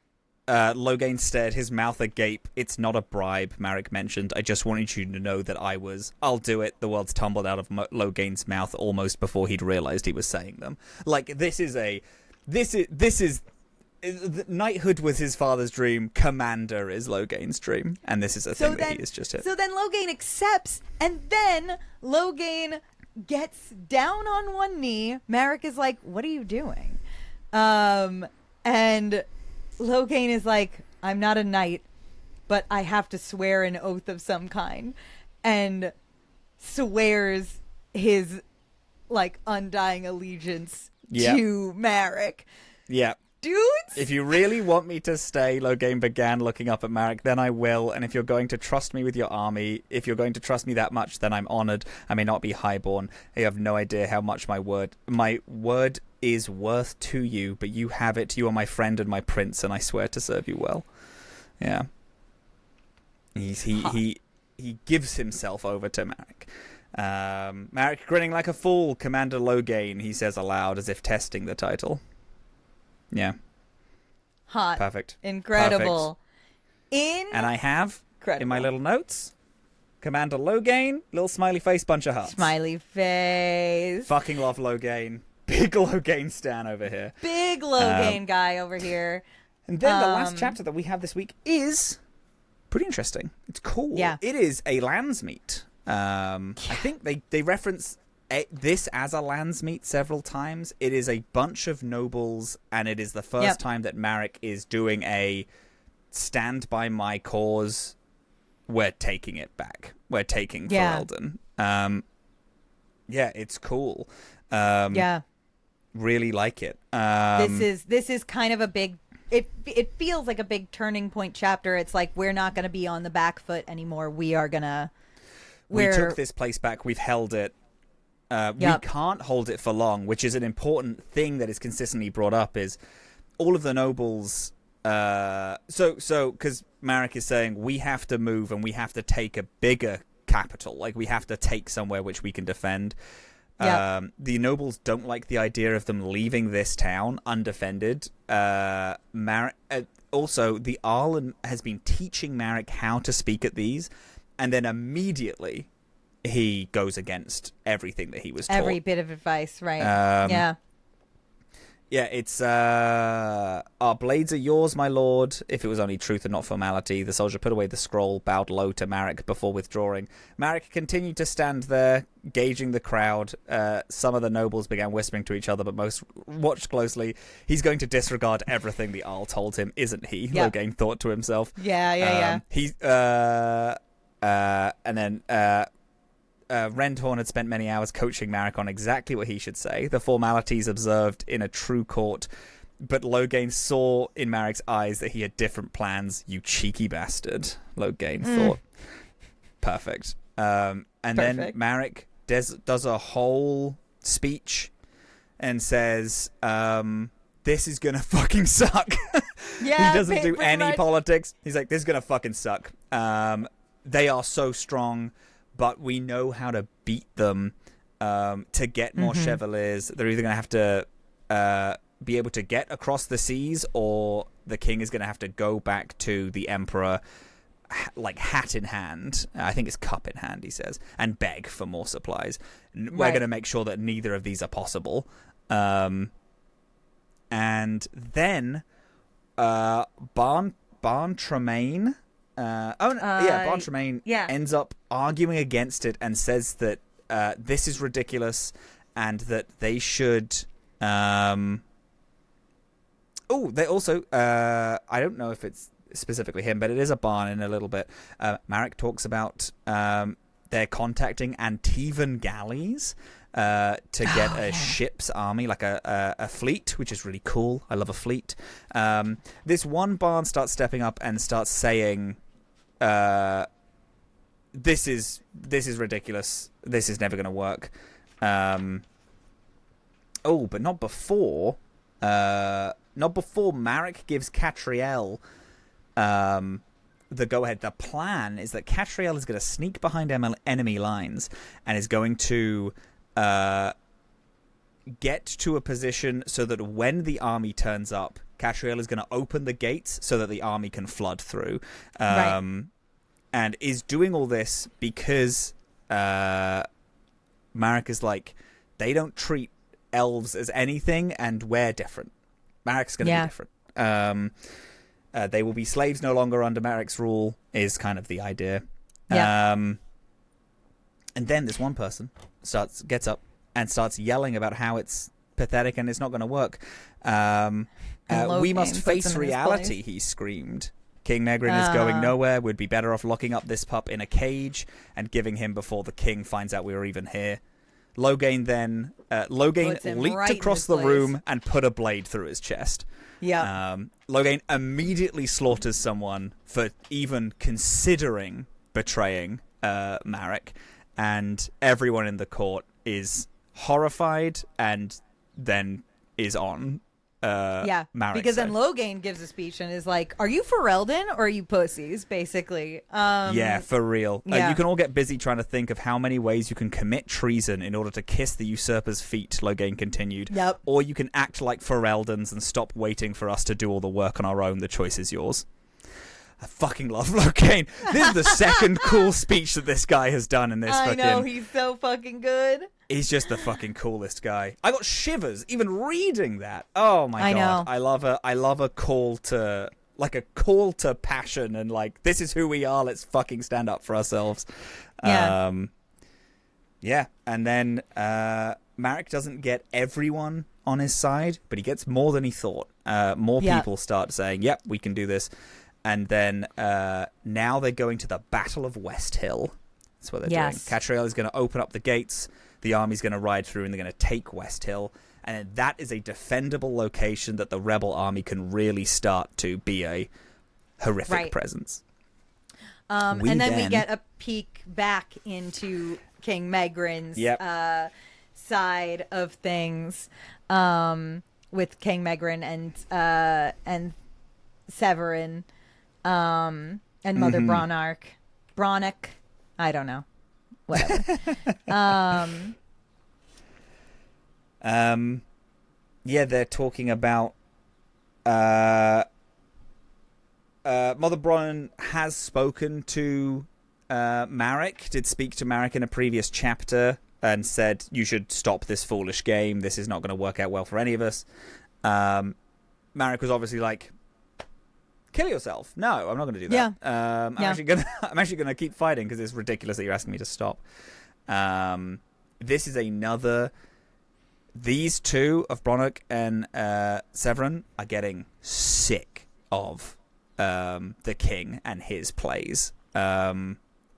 Logain stared, his mouth agape. "It's not a bribe," Marek mentioned. "I just wanted you to know that I'll do it." The words tumbled out of Logain's mouth almost before he'd realized he was saying them. Like, this is knighthood was his father's dream. Commander is Logain's dream, and this is a thing that he has just hit. So then Logain accepts, and then Logain gets down on one knee. Marek is like, "What are you doing?" And Logain is like, "I'm not a knight, but I have to swear an oath of some kind," and swears his like undying allegiance to Marek. Yeah. Dudes? "If you really want me to stay," Logain began, looking up at Marek, "then I will. And if you're going to trust me with your army, if you're going to trust me that much, then I'm honored. I may not be highborn. You have no idea how much my word is worth to you, but you have it. You are my friend and my prince, and I swear to serve you well." Yeah. He gives himself over to Marek. Marek grinning like a fool. "Commander Logain," he says aloud, as if testing the title. Yeah. Hot. Perfect. Incredible. Perfect. And I have, Incredible. in my little notes, Commander Logain, little smiley face, bunch of hearts. Smiley face. Fucking love Logain. Big Logain stan over here. Big Logain guy over here. And then the last chapter that we have this week is pretty interesting. It's cool. Yeah. It is a Landsmeet. I think they reference this as a Landsmeet several times. It is a bunch of nobles, and it is the first time that Marek is doing a stand by my cause. We're taking it back. We're taking Ferelden. Yeah, it's cool. Really like it. This is kind of a big. It feels like a big turning point chapter. It's like, we're not going to be on the back foot anymore. We are gonna. We took this place back. We've held it. We can't hold it for long, which is an important thing that is consistently brought up. Is all of the nobles. Because Marek is saying we have to move and we have to take a bigger capital. Like, we have to take somewhere which we can defend. The nobles don't like the idea of them leaving this town undefended. Also, the Arlen has been teaching Marek how to speak at these, and then immediately he goes against everything that he was taught. Every bit of advice, right? Yeah, it's, "Our blades are yours, my lord. If it was only truth and not formality." The soldier put away the scroll, bowed low to Marek before withdrawing. Marek continued to stand there, gauging the crowd. Some of the nobles began whispering to each other, but most watched closely. "He's going to disregard everything the Arl told him, isn't he?" Logain thought to himself. Yeah. And then Rendhorn had spent many hours coaching Marek on exactly what he should say, the formalities observed in a true court, but Loghain saw in Marek's eyes that he had different plans. You cheeky bastard, Loghain thought. Perfect. And then Marek does a whole speech and says, this is gonna fucking suck. Yeah, he doesn't do any much. politics. He's like, this is gonna fucking suck. They are so strong, but we know how to beat them. To get more Chevaliers, they're either gonna have to be able to get across the seas, or the king is gonna have to go back to the emperor, like hat in hand. I think it's cup in hand, he says, and beg for more supplies. We're going to make sure that neither of these are possible. And then Barn Tremaine Barn Tremaine ends up arguing against it and says that this is ridiculous and that they should they also I don't know if it's specifically him, but it is a barn in a little bit. Marek talks about they're contacting Antivan galleys to get a ship's army, like a fleet, which is really cool. I love a fleet. This one barn starts stepping up and starts saying, this is ridiculous. This is never going to work. But not before. Not before Marek gives Catriel the go-ahead. The plan is that Catriel is going to sneak behind enemy lines and is going to get to a position so that when the army turns up, Catriel is going to open the gates so that the army can flood through. And is doing all this because Marek is like, they don't treat elves as anything, and we're different. Marek's going to be different. They will be slaves no longer under Marek's rule, is kind of the idea. And then this one person gets up and starts yelling about how it's pathetic and it's not going to work. We must face reality, he screamed. King Megrin is going nowhere. We'd be better off locking up this pup in a cage and giving him before the king finds out we were even here. Loghain then leaped across the room and put a blade through his chest. Loghain immediately slaughters someone for even considering betraying Marek, and everyone in the court is horrified and then is on Marek. Because then Loghain gives a speech and is like, are you Ferelden or are you pussies, basically? For real. You can all get busy trying to think of how many ways you can commit treason in order to kiss the usurper's feet, Loghain continued. Or you can act like Fereldans and stop waiting for us to do all the work on our own. The choice is yours. I fucking love Loghain. This is the second cool speech that this guy has done in this I know, he's so fucking good. He's just the fucking coolest guy. I got shivers even reading that. Oh my god. I love a call to, like, a call to passion and like, this is who we are, let's fucking stand up for ourselves. And then Marek doesn't get everyone on his side, but he gets more than he thought. More people start saying, yep, we can do this. And then now they're going to the Battle of West Hill. That's what they're doing. Catriel is going to open up the gates. The army's going to ride through and they're going to take West Hill. And that is a defendable location that the rebel army can really start to be a horrific presence. And then we get a peek back into King Megrin's side of things, with King Megrin and Severin and Mother Bronach. I don't know. Whatever. They're talking about Mother Bronn has spoken to Marek, did speak to Marek in a previous chapter and said, you should stop this foolish game. This is not going to work out well for any of us. Marek was obviously like, kill yourself. No, I'm not going to do that. I'm actually gonna keep fighting because it's ridiculous that you're asking me to stop. This is another. These two of Bronach and Severin are getting sick of the king and his plays.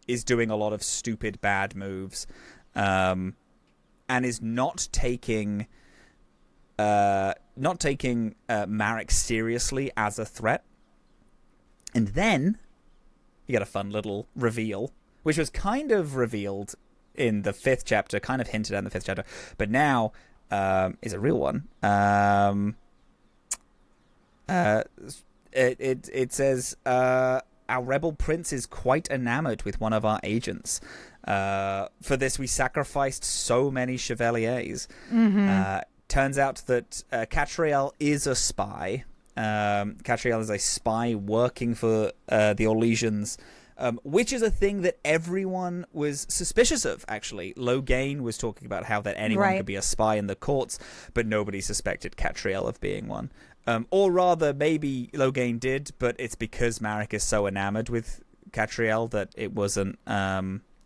is doing a lot of stupid bad moves, and is not taking Marek seriously as a threat. And then you get a fun little reveal, which was kind of revealed in the 5th chapter, kind of hinted at in the 5th chapter, but now is a real one. It says, our rebel prince is quite enamored with one of our agents. For this, we sacrificed so many chevaliers. Turns out that Catriel is a spy. Catriel is a spy working for the Orlesians, which is a thing that everyone was suspicious of, actually. Loghain was talking about how that anyone could be a spy in the courts, but nobody suspected Catriel of being one. Or rather, maybe Loghain did, but it's because Marek is so enamored with Catriel that it wasn't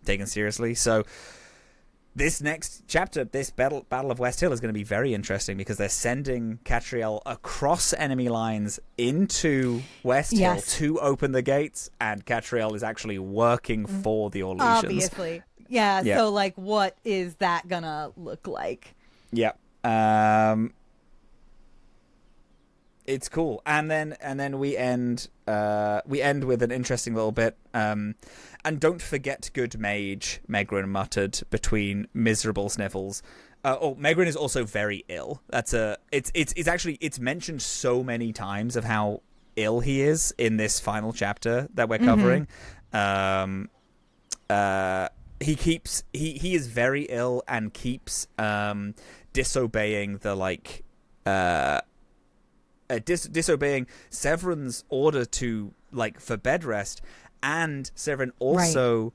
taken seriously. So this next chapter, this Battle of West Hill, is going to be very interesting because they're sending Catriel across enemy lines into West Hill to open the gates, and Catriel is actually working for the Orlesians. Obviously. Yeah, so, like, what is that going to look like? Yeah. It's cool. And then we end with an interesting little bit. And don't forget good mage, Megran muttered between miserable sniffles. Megran is also very ill. It's mentioned so many times of how ill he is in this final chapter that we're covering. He is very ill and keeps disobeying the disobeying Severin's order to for bed rest. And Severin also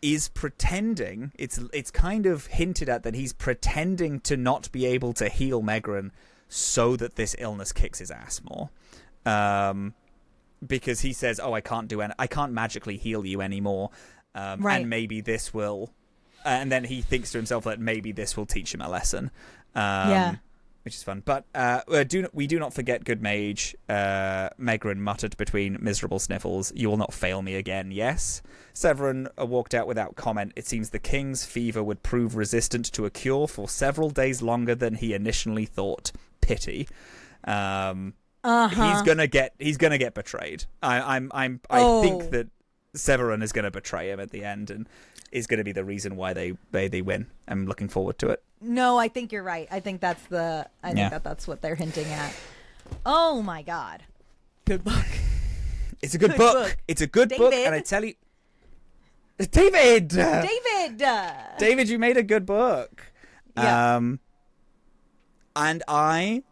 is pretending, it's kind of hinted at that he's pretending to not be able to heal Megran so that this illness kicks his ass more. Because he says, I can't magically heal you anymore. And maybe this will... and then he thinks to himself that maybe this will teach him a lesson. Which is fun. But we do not forget good mage. Megran muttered between miserable sniffles, "You will not fail me again, yes?" Severin walked out without comment. It seems the king's fever would prove resistant to a cure for several days longer than he initially thought. Pity. He's gonna get betrayed. I think that Severin is gonna betray him at the end and is gonna be the reason why they win. I'm looking forward to it. No, I think you're right. I think that's that's what they're hinting at. Oh my god. Good book. It's a good book. It's a good book, and I tell you, David, you made a good book. Yeah. And I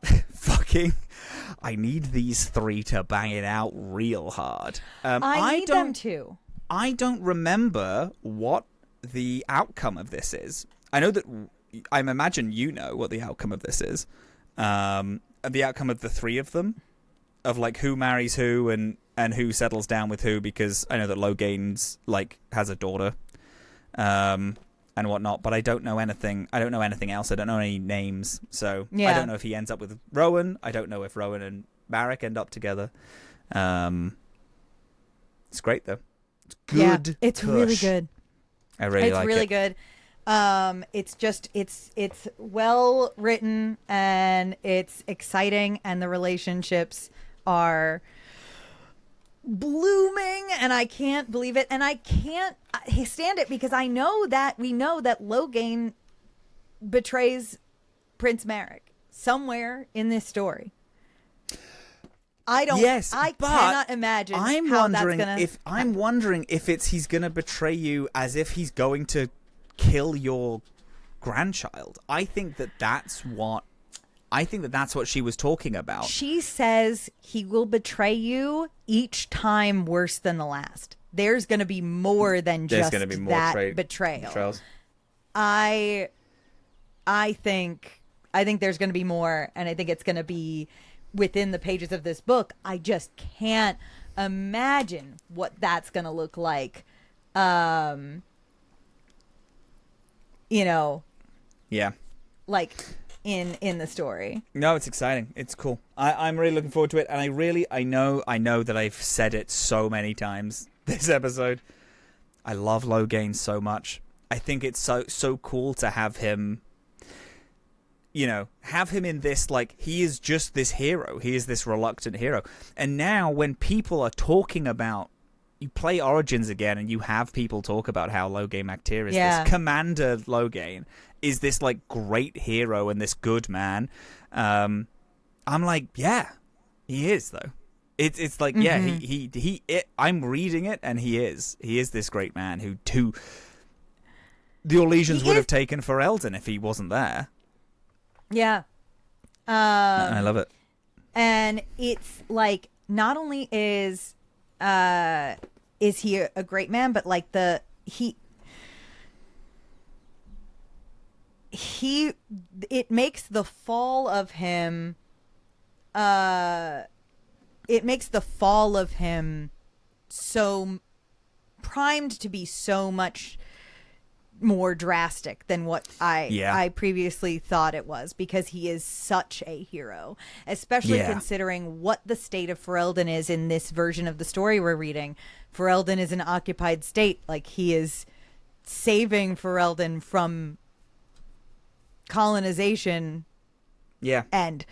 need these 3 to bang it out real hard. I need them to. I don't remember what the outcome of this is. I know that I imagine you know what the outcome of this is. The outcome of the 3 of them, of who marries who and who settles down with who, because I know that Loghain's has a daughter, and whatnot. But I don't know anything. I don't know anything else. I don't know any names. So I don't know if he ends up with Rowan. I don't know if Rowan and Marek end up together. It's great though. It's good. Yeah, it's really good. I really like it. It's really good. It's just it's well written and it's exciting and the relationships are blooming and I can't believe it and I can't stand it because we know that Loghain betrays Prince Marek somewhere in this story. I cannot imagine. I'm wondering if he's gonna betray you as if he's going to kill your grandchild. I think that's what she was talking about. She says he will betray you each time worse than the last. There's going to be more than just that betrayal. Betrayals. I think there's going to be more, and I think it's going to be within the pages of this book. I just can't imagine what that's going to look like. Yeah. In the story. No, it's exciting. It's cool. I'm really looking forward to it, and I know that I've said it so many times this episode. I love Loghain so much. I think it's so cool to have him, have him in this, like, he is just this hero. He is this reluctant hero. And now when people are talking about, you play Origins again and you have people talk about how Loghain MacTyr is this Commander Loghain is this, like, great hero and this good man. I'm like, yeah, he is, though. It's like, I'm reading it and he is this great man who the Orlesians would have taken for Eldon if he wasn't there. Yeah. I love it. And it's like, not only is he a great man, but like it makes the fall of him so primed to be so much more drastic than what I previously thought it was, because he is such a hero, especially considering what the state of Ferelden is in this version of the story we're reading. Ferelden is an occupied state. Like, he is saving Ferelden from colonization and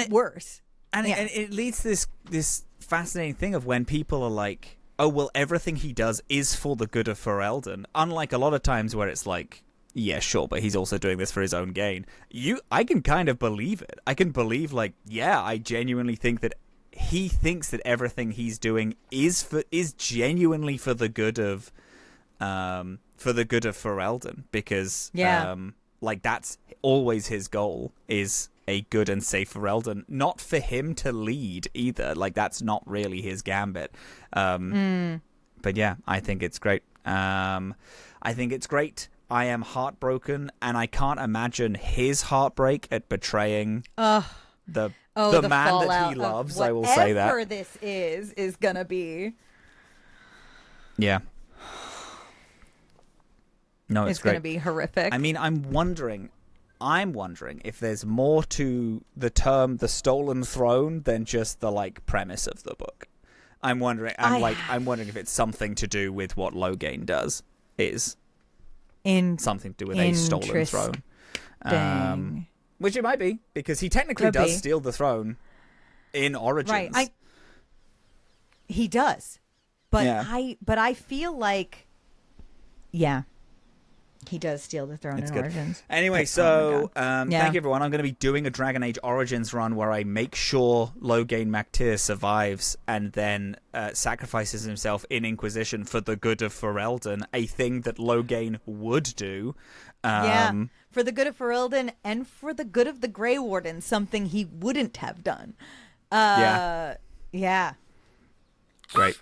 worse. And it leads to this fascinating thing of when people are like, oh, well, everything he does is for the good of Ferelden. Unlike a lot of times where it's like, yeah, sure, but he's also doing this for his own gain. I can kind of believe it. I can believe, like, yeah, I genuinely think that he thinks that everything he's doing is genuinely for the good of Ferelden, because like, that's always his goal, is a good and safe Ferelden, not for him to lead either. Like, that's not really his gambit. But yeah, I think it's great. I am heartbroken, and I can't imagine his heartbreak at betraying the man that he loves. I will say that. Whatever this is gonna be. Yeah. No, it's gonna be horrific. I mean, I'm wondering if there's more to the term "the stolen throne" than just the, like, premise of the book. I'm wondering if it's something to do with what Loghain does. Something to do with a stolen throne. Which it might be, because he technically does steal the throne in Origins. Right. He does. But I feel like, he does steal the throne in Origins. Anyway, thank you, everyone. I'm going to be doing a Dragon Age Origins run where I make sure Loghain MacTyr survives and then sacrifices himself in Inquisition for the good of Ferelden, a thing that Loghain would do. For the good of Ferelden and for the good of the Grey Warden, something he wouldn't have done. Yeah. Great.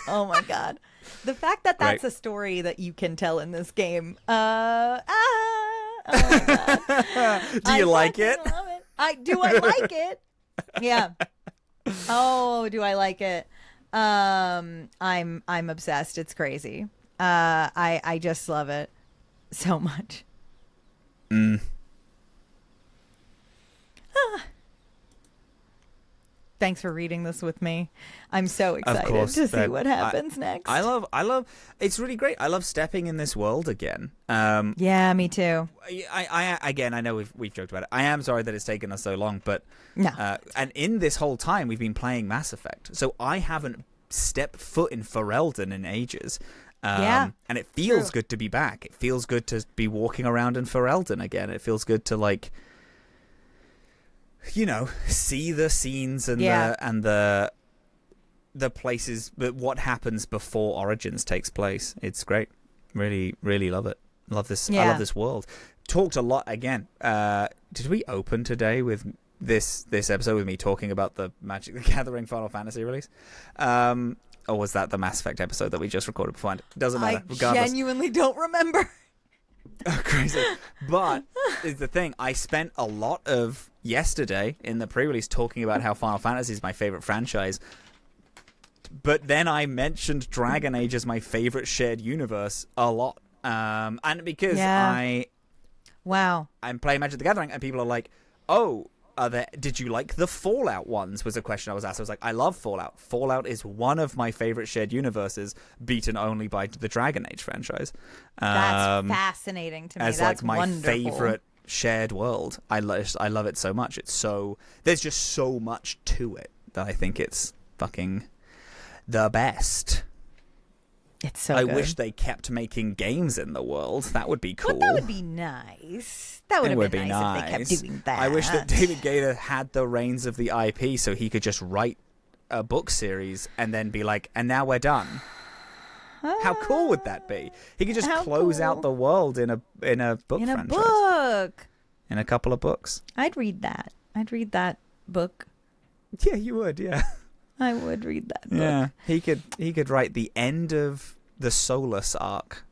Oh, my God. The fact that that's a story that you can tell in this game. Oh my God. Do you like it? Love it. Do I like it? Yeah. Oh, do I like it? I'm obsessed. It's crazy. I just love it so much. Thanks for reading this with me. I'm so excited to see what happens next. I love. It's really great. I love stepping in this world again. Yeah, me too. I know we've joked about it. I am sorry that it's taken us so long, but no. And in this whole time we've been playing Mass Effect, so I haven't stepped foot in Ferelden in ages. And it feels good to be back. It feels good to be walking around in Ferelden again. It feels good to, like, see the scenes and the places, but what happens before Origins takes place. It's great. Really, really love it. Love this. I love this world. Talked a lot again. Did we open today with this episode with me talking about the Magic the Gathering Final Fantasy release? Or was that the Mass Effect episode that we just recorded beforehand? Doesn't matter. Regardless. I genuinely don't remember. Oh, crazy. But is the thing, I spent a lot of yesterday in the pre-release talking about how Final Fantasy is my favorite franchise. But then I mentioned Dragon Age as my favorite shared universe a lot. And because I'm playing Magic the Gathering and people are like, oh, did you like the Fallout ones? Was a question I was asked. I was like, I love Fallout. Fallout is one of my favorite shared universes, beaten only by the Dragon Age franchise. That's fascinating to me. As That's like my wonderful. favorite shared world. I love it so much. There's just so much to it that I think it's fucking the best. It's so I good. wish they kept making games in the world. That would be cool. But that would be nice. That would have been nice if they kept doing that. I wish that David Gator had the reins of the IP so he could just write a book series and then be like, and now we're done. How cool would that be? He could just close out the world in a book franchise. Book. In a couple of books. I'd read that. I'd read that book. Yeah, you would, yeah. I would read that book. Yeah, he could write the end of the Solus arc.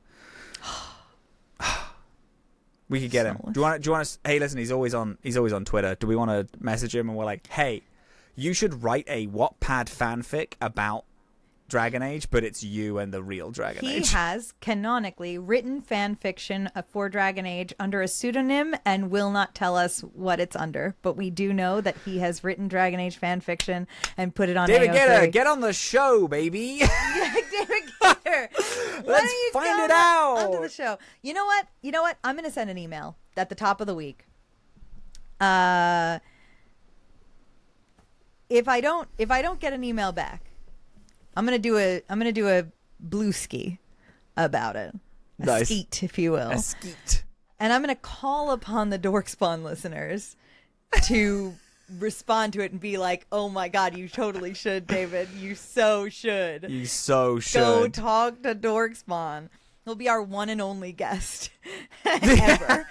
We could get him. Do you want to? Hey, listen, he's always on Twitter. Do we want to message him and we're like, hey, you should write a Wattpad fanfic about Dragon Age, but it's you and the real Dragon Age. He has canonically written fan fiction for Dragon Age under a pseudonym and will not tell us what it's under. But we do know that he has written Dragon Age fan fiction and put it on David AO3. Gator, get on the show, baby. Yeah, David Gator. Let's find it out. Onto the show. You know what? I'm going to send an email at the top of the week. If I don't get an email back, I'm gonna do a blue ski about it, a skeet, if you will, a skeet, and I'm gonna call upon the Dorkspawn listeners to respond to it and be like, "Oh my God, you totally should, David. You so should. You so should go talk to Dorkspawn. He'll be our one and only guest ever."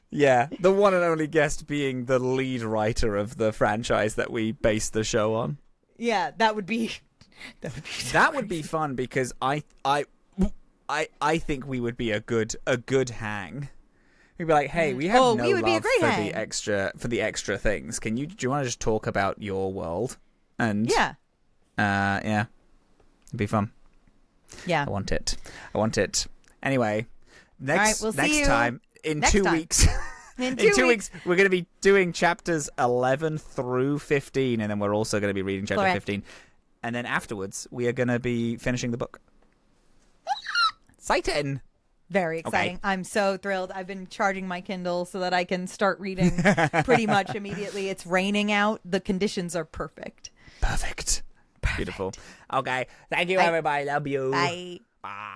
Yeah, the one and only guest being the lead writer of the franchise that we base the show on. Yeah, that would be fun because I think we would be a good hang. We'd be like, hey, we have no love for the extra things. Do you want to just talk about your world? And yeah, it'd be fun. Yeah, I want it. Anyway, next time in 2 weeks. In 2 weeks, we're going to be doing chapters 11 through 15, and then we're also going to be reading chapter 15. And then afterwards, we are going to be finishing the book. Exciting! Very exciting. Okay. I'm so thrilled. I've been charging my Kindle so that I can start reading pretty much immediately. It's raining out. The conditions are perfect. Perfect. Beautiful. Okay. Thank you, everybody. Love you. Bye. Bye.